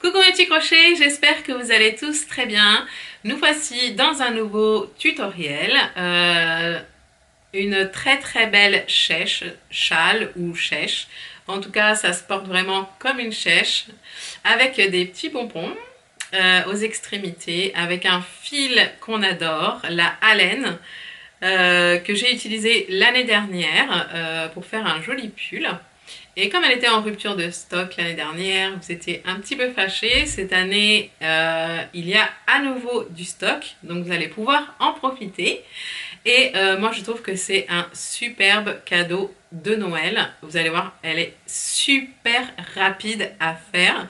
Coucou mes petits crochets, j'espère que vous allez tous très bien. Nous voici dans un nouveau tutoriel. Une très belle chèche, châle ou chèche. En tout cas, ça se porte vraiment comme une chèche avec des petits pompons aux extrémités, avec un fil qu'on adore, la haleine, que j'ai utilisé l'année dernière pour faire un joli pull. Et comme elle était en rupture de stock l'année dernière, vous étiez un petit peu fâchés. Cette année, il y a à nouveau du stock, donc vous allez pouvoir en profiter. Et moi, je trouve que c'est un superbe cadeau de Noël. Vous allez voir, elle est super rapide à faire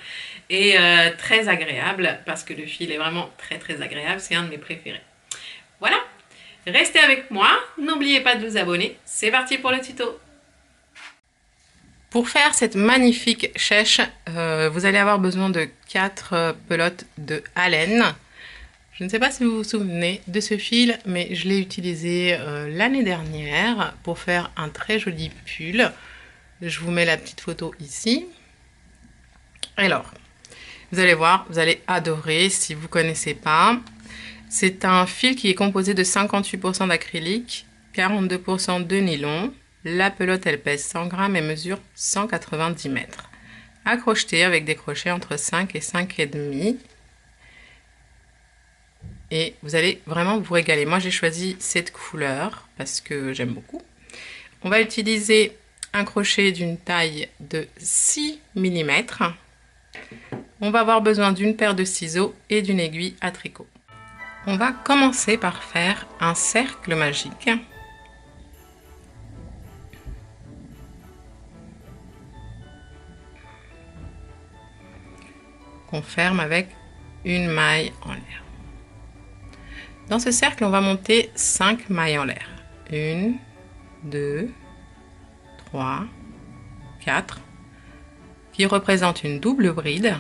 et très agréable parce que le fil est vraiment très agréable. C'est un de mes préférés. Voilà, restez avec moi. N'oubliez pas de vous abonner. C'est parti pour le tuto. Pour faire cette magnifique chèche, vous allez avoir besoin de 4 pelotes de haleine. Je ne sais pas si vous vous souvenez de ce fil, mais je l'ai utilisé l'année dernière pour faire un très joli pull. Je vous mets la petite photo ici. Alors, vous allez voir, vous allez adorer si vous ne connaissez pas. C'est un fil qui est composé de 58% d'acrylique, 42% de nylon. La pelote, elle pèse 100 grammes et mesure 190 mètres. À crocheter avec des crochets entre 5 et 5,5. Et vous allez vraiment vous régaler. Moi, j'ai choisi cette couleur parce que j'aime beaucoup. On va utiliser un crochet d'une taille de 6 mm. On va avoir besoin d'une paire de ciseaux et d'une aiguille à tricot. On va commencer par faire un cercle magique. Qu'on ferme avec une maille en l'air. Dans ce cercle, on va monter 5 mailles en l'air. 1, 2, 3, 4, qui représentent une double bride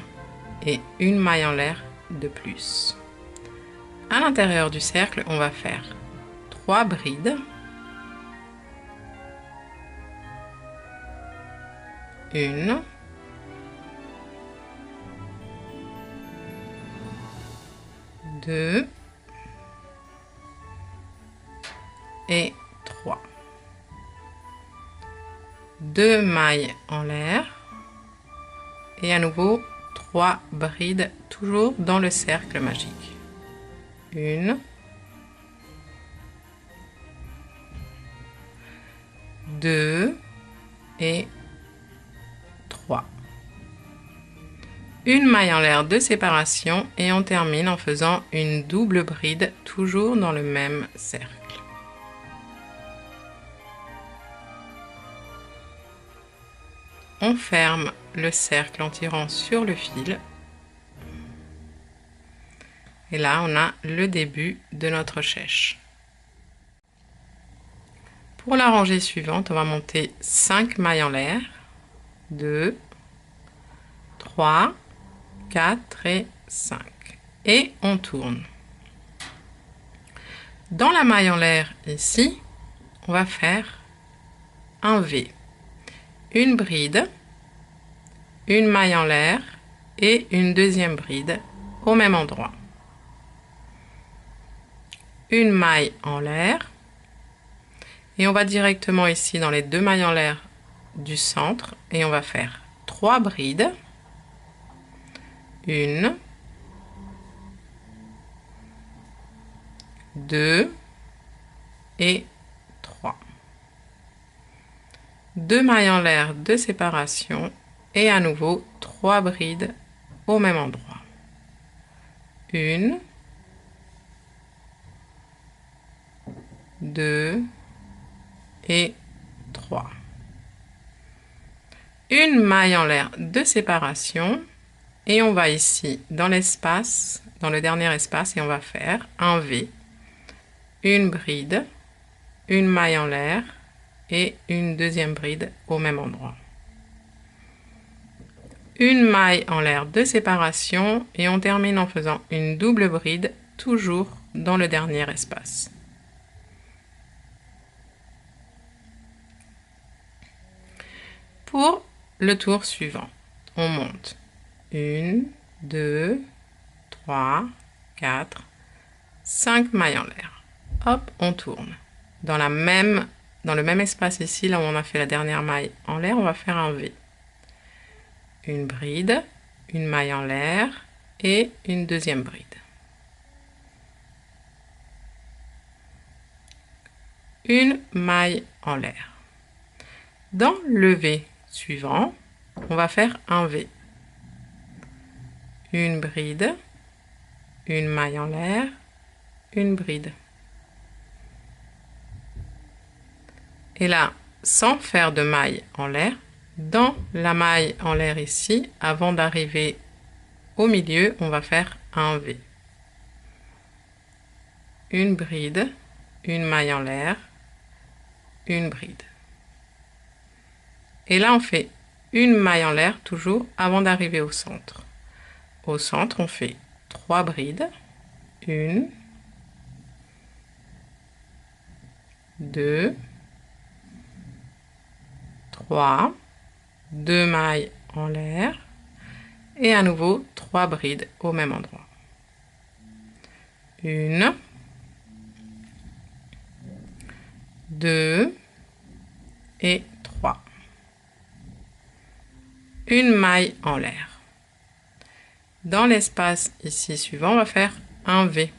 et une maille en l'air de plus. À l'intérieur du cercle, on va faire 3 brides, une, deux et 3. 2 mailles en l'air et à nouveau 3 brides toujours dans le cercle magique. 1, 2 et 3. Une maille en l'air de séparation et on termine en faisant une double bride toujours dans le même cercle. On ferme le cercle en tirant sur le fil. Et là, on a le début de notre chèche. Pour la rangée suivante, on va monter 5 mailles en l'air. 2, 3, 4 et 5. Et on tourne. Dans la maille en l'air ici, on va faire un V. Une bride, une maille en l'air et une deuxième bride au même endroit. Une maille en l'air et on va directement ici dans les 2 mailles en l'air du centre et on va faire 3 brides, 1, 2 et 3. 2 mailles en l'air de séparation et à nouveau 3 brides au même endroit. 1, 2 et 3. Une maille en l'air de séparation et on va ici dans l'espace, dans le dernier espace et on va faire un V, une bride, une maille en l'air et une deuxième bride au même endroit. Une maille en l'air de séparation et on termine en faisant une double bride toujours dans le dernier espace. Pour le tour suivant, on monte 1, 2, 3, 4, 5 mailles en l'air. Hop, on tourne. Dans le même espace ici, là où on a fait la dernière maille en l'air, on va faire un V. Une bride, une maille en l'air et une deuxième bride. Une maille en l'air. Dans le V suivant, on va faire un V. Une bride, une maille en l'air, une bride. Et là, sans faire de maille en l'air, dans la maille en l'air ici, avant d'arriver au milieu, on va faire un V. Une bride, une maille en l'air, une bride. Et là, on fait une maille en l'air toujours avant d'arriver au centre. Au centre, on fait 3 brides. 1, 2, 3, 2 mailles en l'air et à nouveau 3 brides au même endroit. 1, 2 et 3. Une maille en l'air. Dans l'espace ici suivant, on va faire un V.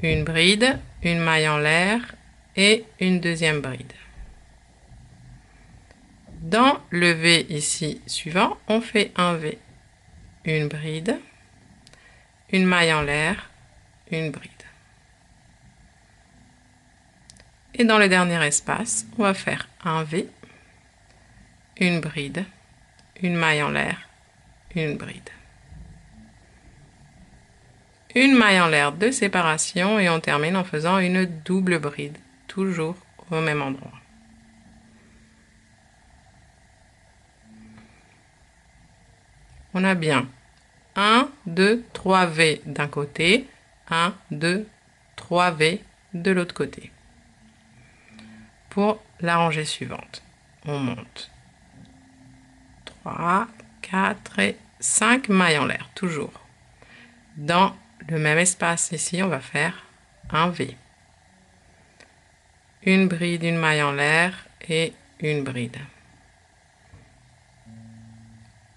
Une bride, une maille en l'air et une deuxième bride. Dans le V ici suivant, on fait un V. Une bride, une maille en l'air, une bride. Et dans le dernier espace, on va faire un V, une bride, une maille en l'air, une bride. Une maille en l'air de séparation et on termine en faisant une double bride, toujours au même endroit. On a bien 1, 2, 3 V d'un côté, 1, 2, 3 V de l'autre côté. Pour la rangée suivante, on monte 3, 4 et 5 mailles en l'air, toujours. Dans le même espace ici, on va faire un V. Une bride, une maille en l'air et une bride.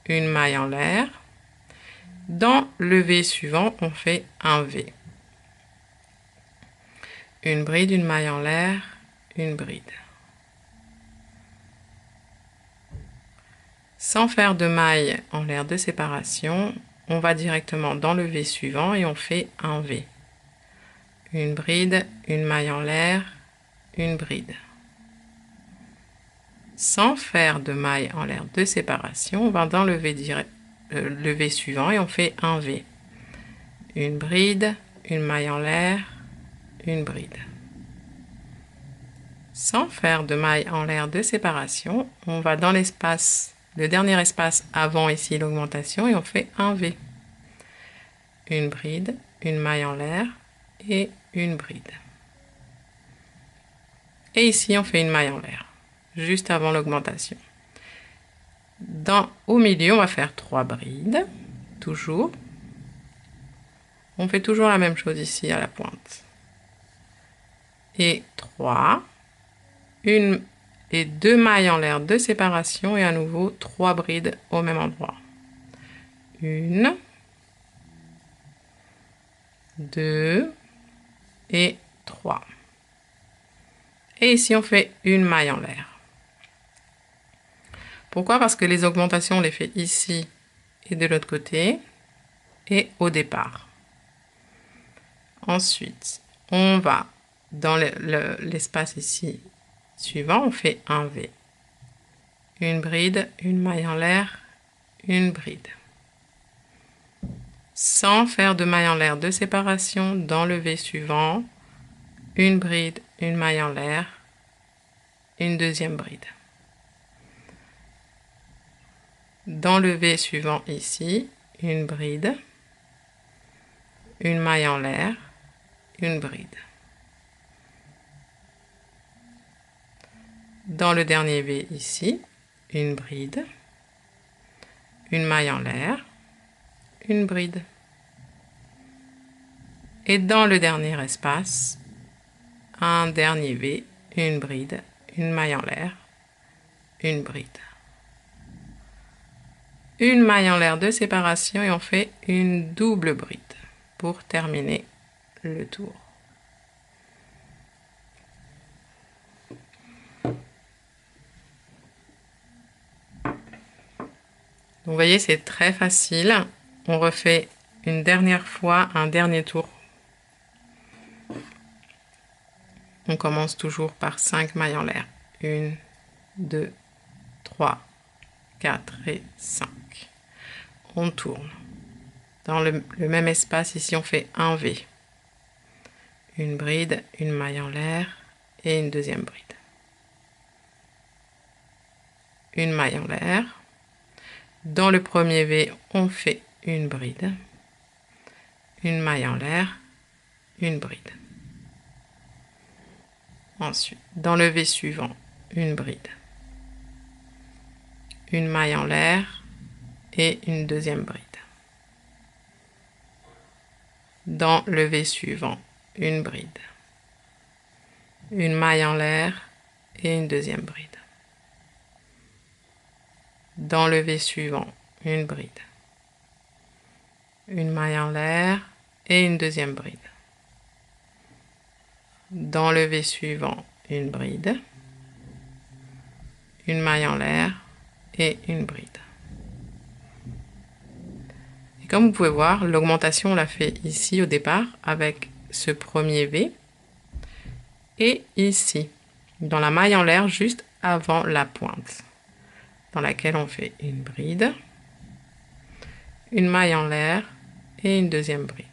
Une maille en l'air. Dans le V suivant, on fait un V. Une bride, une maille en l'air, une bride. Sans faire de maille en l'air de séparation, on va directement dans le V suivant et on fait un V. Une bride, une maille en l'air, une bride. Sans faire de maille en l'air de séparation, on va dans le V suivant et on fait un V. Une bride, une maille en l'air, une bride. Sans faire de maille en l'air de séparation, on va dans l'espace, le dernier espace avant ici l'augmentation et on fait un V. Une bride, une maille en l'air et une bride. Et ici on fait une maille en l'air, juste avant l'augmentation. Au milieu, on va faire 3 brides, toujours. On fait toujours la même chose ici à la pointe. Et 3, une et 2 mailles en l'air de séparation et à nouveau 3 brides au même endroit. 1, 2 et 3. Et ici, on fait une maille en l'air. Pourquoi? Parce que les augmentations, on les fait ici et de l'autre côté et au départ. Ensuite, on va dans l'espace ici suivant, on fait un V. Une bride, une maille en l'air, une bride. Sans faire de maille en l'air de séparation, dans le V suivant, une bride, une maille en l'air, une deuxième bride. Dans le V suivant ici, une bride, une maille en l'air, une bride. Dans le dernier V ici, une bride, une maille en l'air, une bride. Et dans le dernier espace, un dernier V, une bride, une maille en l'air, une bride. Une maille en l'air de séparation et on fait une double bride pour terminer le tour. Donc, vous voyez, c'est très facile. On refait une dernière fois un dernier tour. On commence toujours par 5 mailles en l'air. 1, 2, 3, 4 et 5. On tourne. Dans le même espace, ici, on fait un V. Une bride, une maille en l'air et une deuxième bride. Une maille en l'air. Dans le premier V, on fait une bride, une maille en l'air, une bride. Ensuite, dans le V suivant, une bride, une maille en l'air et une deuxième bride. Dans le V suivant, une bride, une maille en l'air et une deuxième bride. Dans le V suivant, une bride, une maille en l'air et une deuxième bride. Dans le V suivant, une bride, une maille en l'air et une bride. Et comme vous pouvez voir, l'augmentation on l'a fait ici au départ avec ce premier V et ici, dans la maille en l'air juste avant la pointe, dans laquelle on fait une bride, une maille en l'air et une deuxième bride.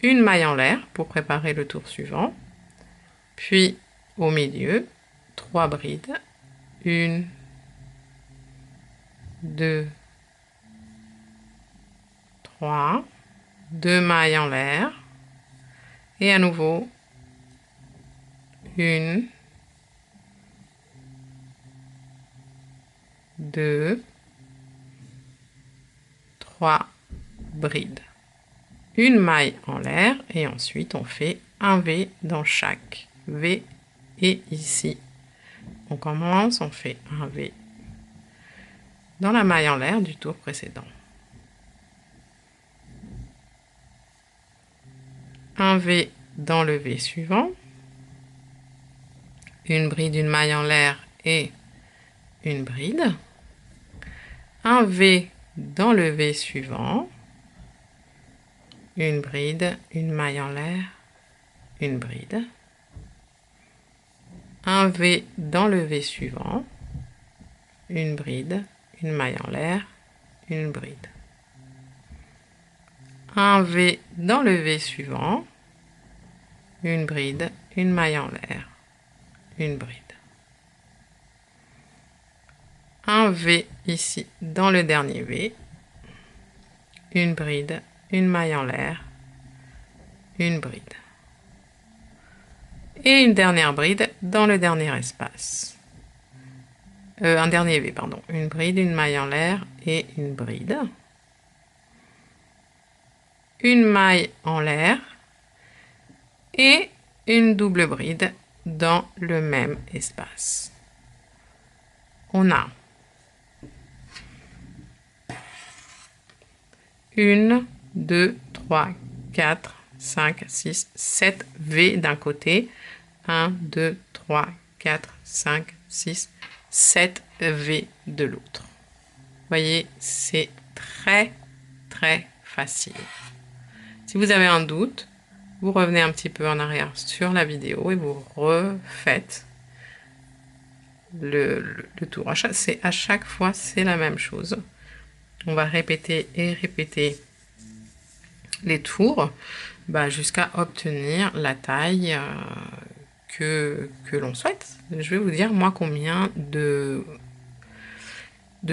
Une maille en l'air pour préparer le tour suivant, puis au milieu, 3 brides, 1, 2, 3, 2 mailles en l'air, et à nouveau, 1, 2, 3 brides. Une maille en l'air et ensuite on fait un V dans chaque V et ici on commence, on fait un V dans la maille en l'air du tour précédent. Un V dans le V suivant, une bride, une maille en l'air et une bride, un V dans le V suivant, une bride, une maille en l'air, une bride, un V dans le V suivant, une bride, une maille en l'air, une bride, un V dans le V suivant, une bride, une maille en l'air, une bride, un V ici dans le dernier V, une bride, une maille en l'air, une bride. Et une dernière bride dans le dernier espace. Un dernier V, pardon. Une bride, une maille en l'air et une bride. Une maille en l'air et une double bride dans le même espace. On a 1, 2, 3, 4, 5, 6, 7 V d'un côté. 1, 2, 3, 4, 5, 6, 7 V de l'autre. Vous voyez, c'est très facile. Si vous avez un doute, vous revenez un petit peu en arrière sur la vidéo et vous refaites le tour. À chaque fois, c'est la même chose. On va répéter et répéter les tours jusqu'à obtenir la taille que l'on souhaite. Je vais vous dire moi combien de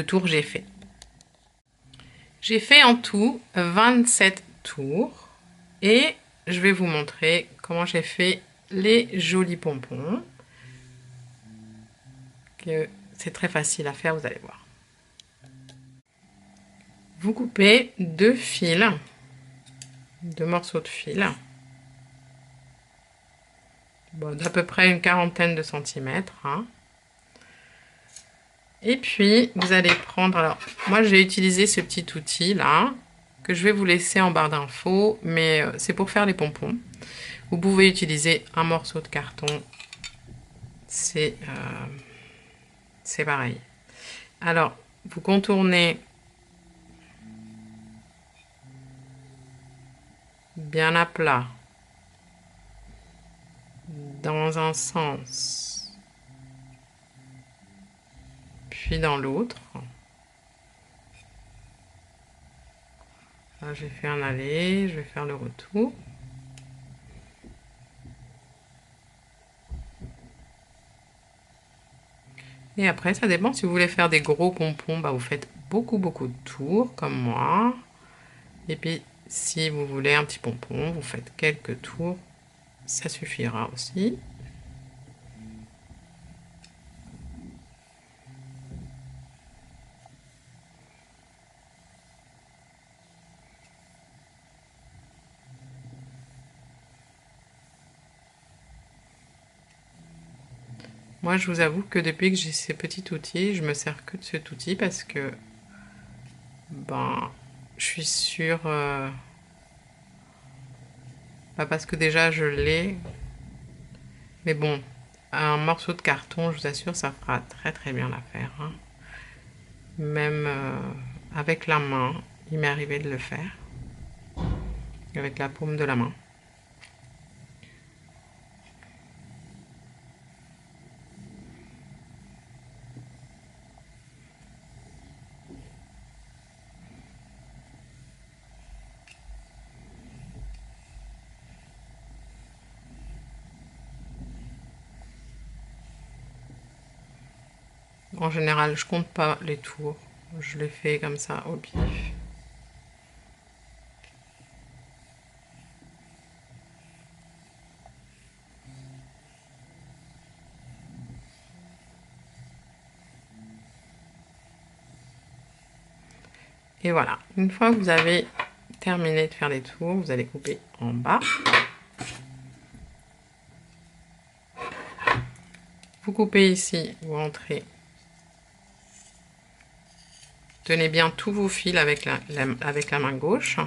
tours j'ai fait. J'ai fait en tout 27 tours et je vais vous montrer comment j'ai fait les jolis pompons. C'est très facile à faire, vous allez voir. Vous coupez deux fils, deux morceaux de fil, bon, d'à peu près une quarantaine de centimètres. Hein. Et puis, vous allez prendre... Alors, moi, j'ai utilisé ce petit outil là, que je vais vous laisser en barre d'infos, mais c'est pour faire les pompons. Vous pouvez utiliser un morceau de carton, c'est pareil. Alors, vous contournez bien à plat dans un sens, puis dans l'autre. Là, j'ai fait un aller, je vais faire le retour. Et après, ça dépend. Si vous voulez faire des gros pompons, bah, vous faites beaucoup de tours, comme moi. Et puis, si vous voulez un petit pompon, vous faites quelques tours. Ça suffira aussi. Moi, je vous avoue que depuis que j'ai ces petits outils, je me sers que de cet outil parce que ben, je suis sûre... parce que déjà, je l'ai. Mais bon, un morceau de carton, je vous assure, ça fera très bien l'affaire. Hein. Même avec la main, il m'est arrivé de le faire. Avec la paume de la main. En général, je compte pas les tours. Je les fais comme ça au pif. Et voilà. Une fois que vous avez terminé de faire les tours, vous allez couper en bas. Vous coupez ici, vous rentrez. Tenez bien tous vos fils avec la main gauche.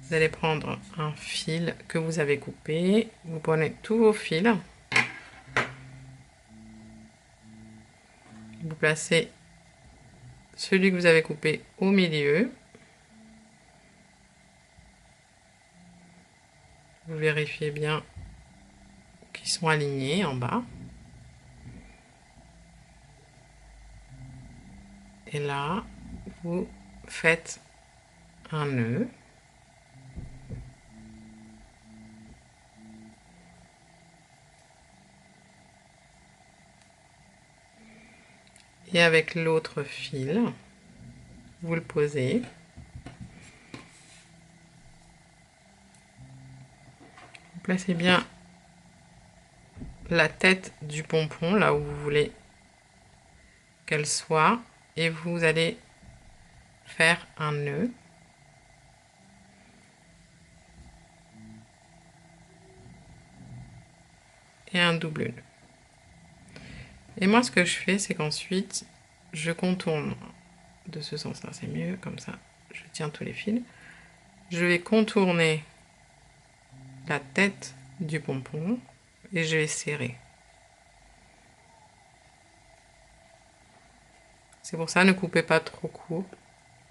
Vous allez prendre un fil que vous avez coupé. Vous prenez tous vos fils. Vous placez celui que vous avez coupé au milieu. Vous vérifiez bien qu'ils sont alignés en bas. Et là, vous faites un nœud. Et avec l'autre fil, vous le posez. Vous placez bien la tête du pompon là où vous voulez qu'elle soit et vous allez faire un nœud. Et un double nœud. Et moi, ce que je fais, c'est qu'ensuite, je contourne de ce sens-là, c'est mieux, comme ça, je tiens tous les fils. Je vais contourner la tête du pompon et je vais serrer. C'est pour ça, ne coupez pas trop court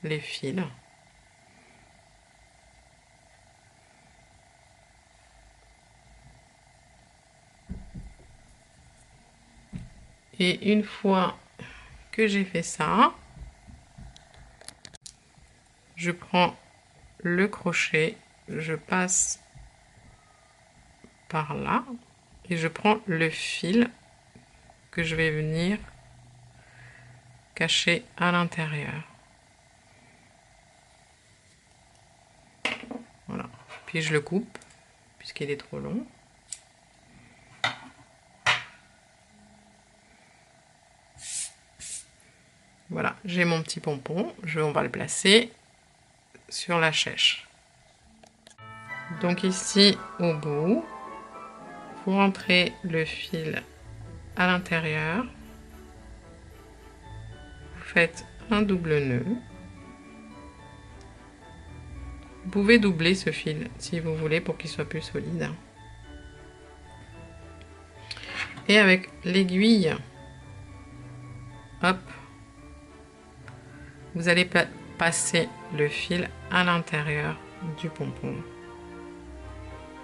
les fils. Et une fois que j'ai fait ça, je prends le crochet, je passe par là et je prends le fil que je vais venir cacher à l'intérieur. Voilà. Puis je le coupe puisqu'il est trop long. j'ai mon petit pompon, on va le placer sur la chèche. Donc ici, au bout, vous rentrez le fil à l'intérieur, vous faites un double nœud. Vous pouvez doubler ce fil si vous voulez pour qu'il soit plus solide. Et avec l'aiguille, hop, vous allez passer le fil à l'intérieur du pompon.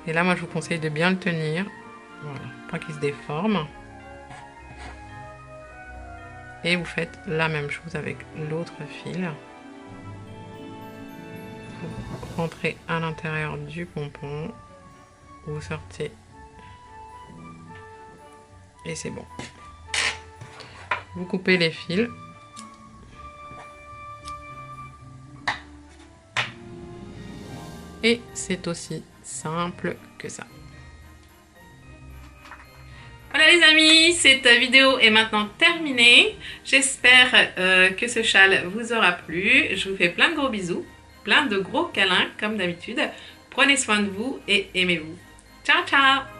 Et là, moi, je vous conseille de bien le tenir, voilà, pas qu'il se déforme. Et vous faites la même chose avec l'autre fil. Vous rentrez à l'intérieur du pompon, vous sortez et c'est bon. Vous coupez les fils. Et c'est aussi simple que ça. Voilà les amis, cette vidéo est maintenant terminée. J'espère que ce châle vous aura plu. Je vous fais plein de gros bisous, plein de gros câlins comme d'habitude. Prenez soin de vous et aimez-vous. Ciao ciao!